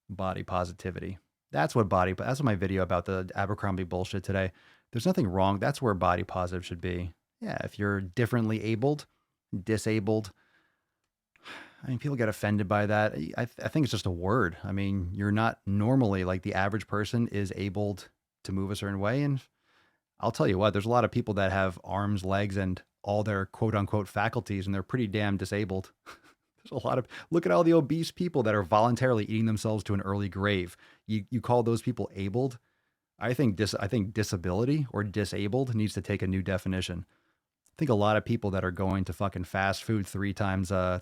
body positivity. That's what my video about the Abercrombie bullshit today. There's nothing wrong. That's where body positive should be. Yeah. If you're differently disabled, I mean, people get offended by that. I think it's just a word. I mean, you're not normally, like, the average person is able to move a certain way. And I'll tell you what, there's a lot of people that have arms, legs, and all their quote unquote faculties, and they're pretty damn disabled. There's look at all the obese people that are voluntarily eating themselves to an early grave. You call those people abled? I think disability or disabled needs to take a new definition. I think a lot of people that are going to fucking fast food three times a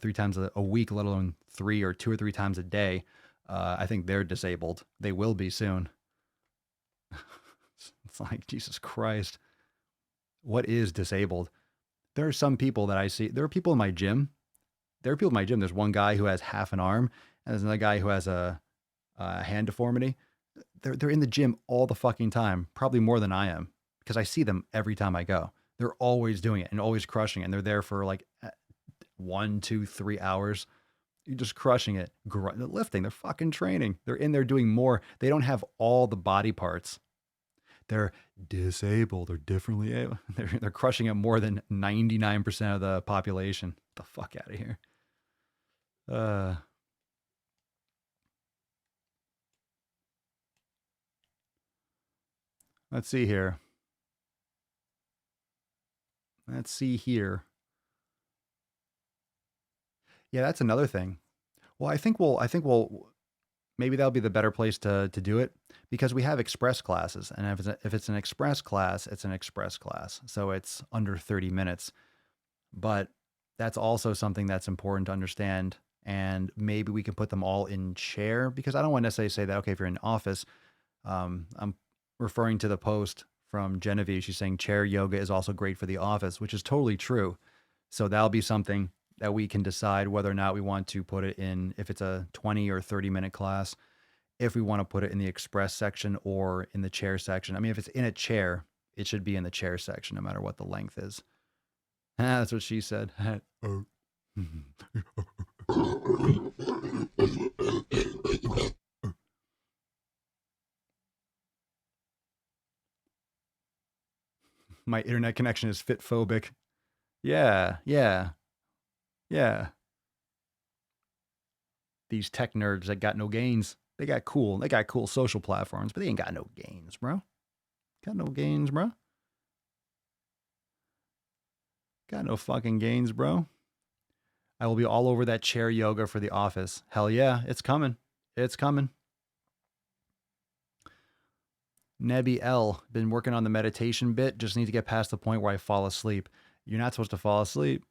week, let alone 2 or 3 times a day, I think they're disabled. They will be soon. It's like, Jesus Christ. What is disabled? There are some people that I see. There are people in my gym. There's one guy who has half an arm, and there's another guy who has a hand deformity. They're in the gym all the fucking time, probably more than I am, because I see them every time I go. They're always doing it and always crushing it. And they're there for like 1, 2, 3 hours. You're just crushing it. They're lifting. They're fucking training. They're in there doing more. They don't have all the body parts. They're disabled or differently able. They're crushing it more than 99% of the population. Get the fuck out of here. Let's see here. Yeah, that's another thing. Well, I think we'll maybe that'll be the better place to do it because we have express classes, and if it's an express class, it's an express class, so it's under 30 minutes. But that's also something that's important to understand. And maybe we can put them all in chair because I don't want to necessarily say that, okay, if you're in office, I'm referring to the post from Genevieve. She's saying chair yoga is also great for the office, which is totally true. So that'll be something that we can decide whether or not we want to put it in, if it's a 20 or 30-minute class, if we want to put it in the express section or in the chair section. I mean, if it's in a chair, it should be in the chair section, no matter what the length is. That's what she said. My internet connection is fit phobic. Yeah, yeah, yeah. These tech nerds that got no gains. They got cool social platforms, but they ain't got no gains, bro. Got no gains, bro. Got no fucking gains, bro. I will be all over that chair yoga for the office. Hell yeah, it's coming. It's coming. Nebby L, been working on the meditation bit. Just need to get past the point where I fall asleep. You're not supposed to fall asleep.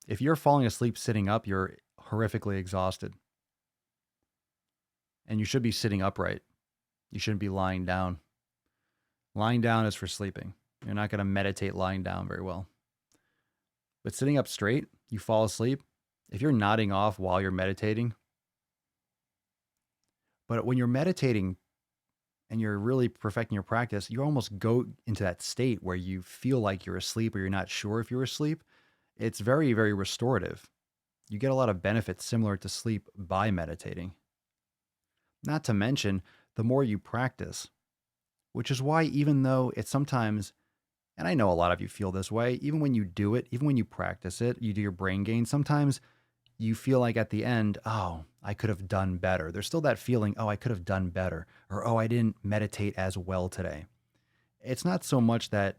If you're falling asleep sitting up, you're horrifically exhausted. And you should be sitting upright. You shouldn't be lying down. Lying down is for sleeping. You're not going to meditate lying down very well. But sitting up straight, you fall asleep. If you're nodding off while you're meditating, but when you're meditating and you're really perfecting your practice, you almost go into that state where you feel like you're asleep or you're not sure if you're asleep. It's very, very restorative. You get a lot of benefits similar to sleep by meditating. Not to mention, the more you practice, which is why even though it's sometimes, and I know a lot of you feel this way, even when you do it, even when you practice it, you do your brain gain, sometimes you feel like at the end, oh, I could have done better. There's still that feeling, oh, I could have done better, or oh, I didn't meditate as well today. It's not so much that,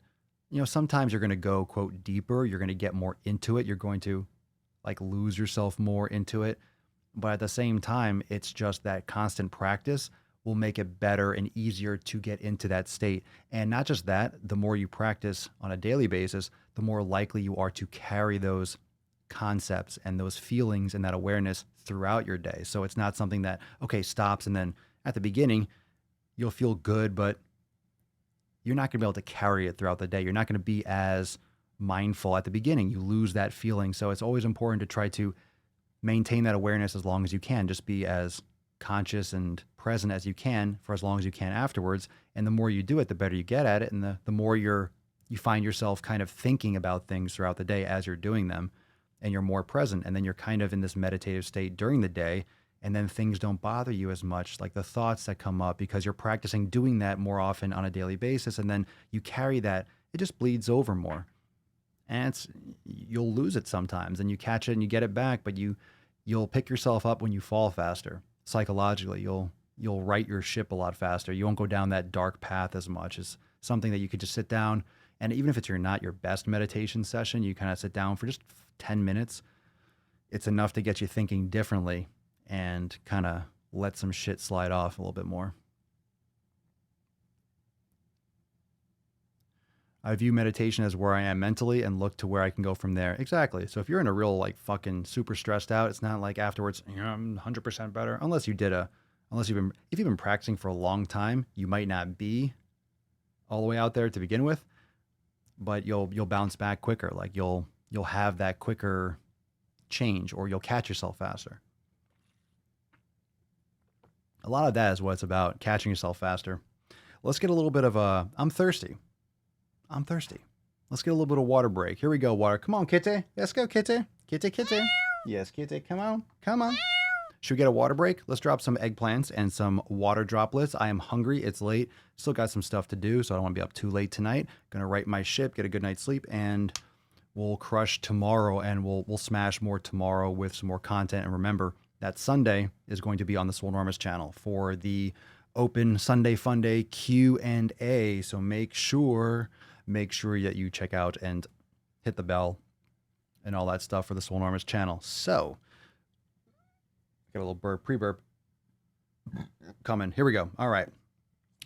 sometimes you're going to go, quote, deeper, you're going to get more into it, you're going to like lose yourself more into it. But at the same time, it's just that constant practice will make it better and easier to get into that state. And not just that, the more you practice on a daily basis, the more likely you are to carry those concepts and those feelings and that awareness throughout your day. So it's not something that, okay, stops. And then at the beginning, you'll feel good, but you're not going to be able to carry it throughout the day. You're not going to be as mindful at the beginning. You lose that feeling. So it's always important to try to maintain that awareness as long as you can. Just be as conscious and present as you can for as long as you can afterwards. And the more you do it, the better you get at it. And the more you find yourself kind of thinking about things throughout the day as you're doing them, and you're more present. And then you're kind of in this meditative state during the day. And then things don't bother you as much, like the thoughts that come up, because you're practicing doing that more often on a daily basis. And then you carry that, it just bleeds over more. And you'll lose it sometimes, and you catch it and you get it back, but you'll pick yourself up when you fall faster. Psychologically, you'll right your ship a lot faster. You won't go down that dark path as much. As something that you could just sit down, and even if it's not your best meditation session, you kind of sit down for just 10 minutes. It's enough to get you thinking differently and kind of let some shit slide off a little bit more. I view meditation as where I am mentally and look to where I can go from there. Exactly. So if you're in a real like fucking super stressed out, it's not like afterwards, I'm 100% better. If you've been practicing for a long time, you might not be all the way out there to begin with, but you'll bounce back quicker. Like you'll have that quicker change, or you'll catch yourself faster. A lot of that is what it's about, catching yourself faster. Let's get a little bit of I'm thirsty. Let's get a little bit of water break. Here we go, water. Come on, kitty. Let's go, kitty. Kitty. Yes, kitty. Come on. Should we get a water break? Let's drop some eggplants and some water droplets. I am hungry. It's late. Still got some stuff to do, so I don't want to be up too late tonight. Gonna right my ship, get a good night's sleep, and we'll crush tomorrow, and we'll smash more tomorrow with some more content. And remember that Sunday is going to be on the Swole channel for the open Sunday Fun Day Q&A. So make sure that you check out and hit the bell and all that stuff for the Swole channel. So Got a little burp, pre-burp coming. Here we go. All right.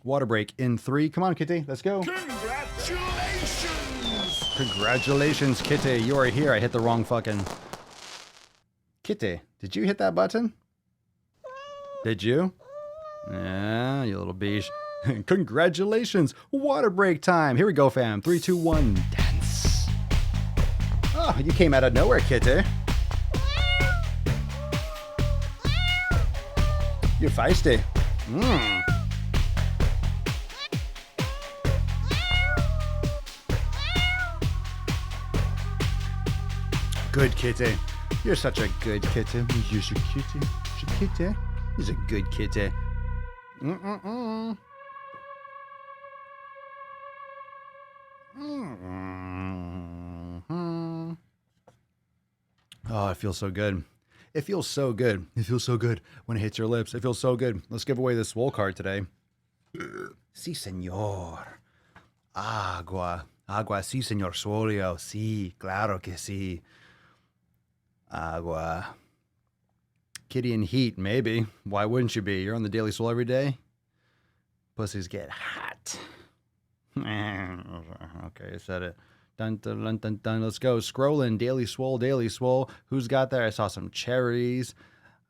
Water break in 3. Come on, Kitty. Let's go. Congratulations! Congratulations, Kitty. You are here. I hit the wrong fucking... Kitty, did you hit that button? Did you? Yeah, you little beast. Congratulations. Water break time. Here we go, fam. 3, 2, 1. Dance. Oh, you came out of nowhere, Kitty. You're feisty. Good kitty. You're such a good kitty. You're a kitty. She's a kitty. He's a good kitty. Oh, it feels so good. It feels so good. It feels so good when it hits your lips. It feels so good. Let's give away this Swole card today. Sí, señor. Agua. Agua, sí, señor Swolio. Sí, claro que sí. Agua. Kitty in heat, maybe. Why wouldn't you be? You're on the Daily Swole every day. Pussies get hot. Okay, I said it. Dun, dun, dun, dun, dun. Let's go. Scrolling. Daily Swole, Daily Swole. Who's got there? I saw some cherries.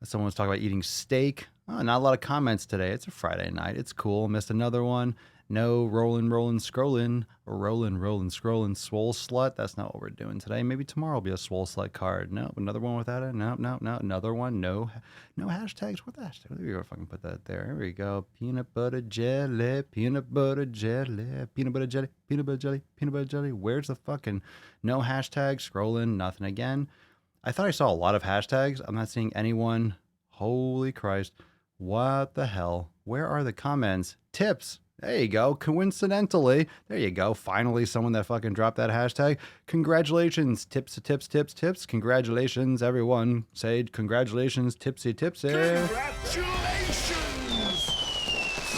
Someone was talking about eating steak. Oh, not a lot of comments today. It's a Friday night. It's cool. Missed another one. No, rolling, scrolling. Rolling, scrolling. Swole slut. That's not what we're doing today. Maybe tomorrow will be a Swole slut card. Nope. Another one without it. Nope. Another one. No hashtags. What the hashtag? We're gonna fucking put that there. Here we go. Peanut butter jelly. Peanut butter jelly. Peanut butter jelly. Peanut butter jelly. Peanut butter jelly. Where's the fucking no hashtag? Scrolling. Nothing again. I thought I saw a lot of hashtags. I'm not seeing anyone. Holy Christ. What the hell? Where are the comments? Tips. There you go. Coincidentally, there you go. Finally, someone that fucking dropped that hashtag. Congratulations. Tips. Congratulations, everyone. Say congratulations, tipsy. Congratulations!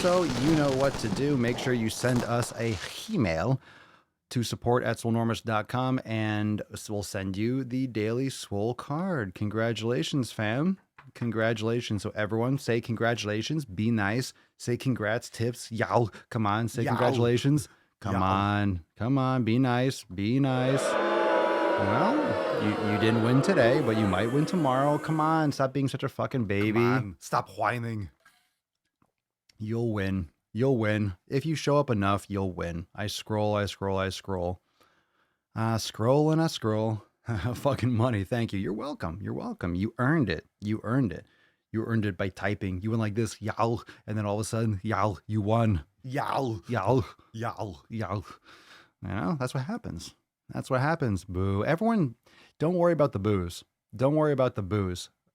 So you know what to do. Make sure you send us a email to support@swolenormous.com and we'll send you the Daily Swole card. Congratulations, fam. Congratulations. So everyone say congratulations. Be nice. Say congrats, tips. Yow. Come on. Say Yow. congratulations. Come Yow. on. Be nice. Well, you didn't win today, but you might win tomorrow. Come on. Stop being such a fucking baby. Come on, stop whining. You'll win. If you show up enough, you'll win. I scroll. Scroll. I scroll. Fucking money. Thank you. You're welcome. You earned it. You earned it by typing. You went like this, yow, and then all of a sudden, yow, you won. Yow. Yow. Yow. You know, that's what happens. Boo. Everyone, don't worry about the booze.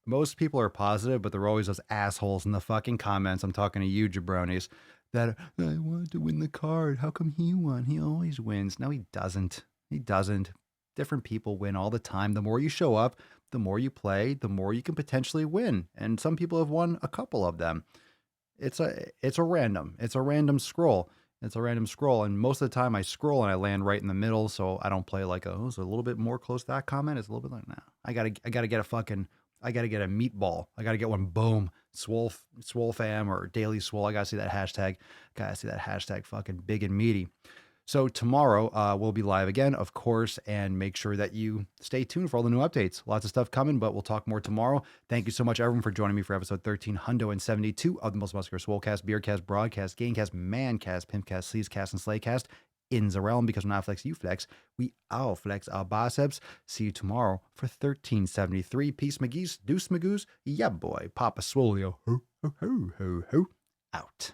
Most people are positive, but there are always those assholes in the fucking comments. I'm talking to you, jabronis, that I wanted to win the card. How come he won? He always wins. No, he doesn't. Different people win all the time. The more you show up, the more you play, the more you can potentially win. And some people have won a couple of them. It's a random scroll. And most of the time I scroll and I land right in the middle. So I don't play like, it's a little bit more close to that comment. It's a little bit like, nah, I gotta get a meatball. I gotta get one. Boom. Swole fam or Daily Swole. I gotta see that hashtag fucking big and meaty. So tomorrow we'll be live again, of course, and make sure that you stay tuned for all the new updates. Lots of stuff coming, but we'll talk more tomorrow. Thank you so much, everyone, for joining me for episode 1372 of the Most Muscular Swolecast, Beercast, Broadcast, Gamecast, Mancast, Pimpcast, Sleazecast, and Slaycast in the realm, because when I flex, you flex. We all flex our biceps. See you tomorrow for 1373. Peace, McGee's, Deuce, Magoos. Yeah, boy. Papa Swolio. Ho, ho, ho, ho, ho. Out.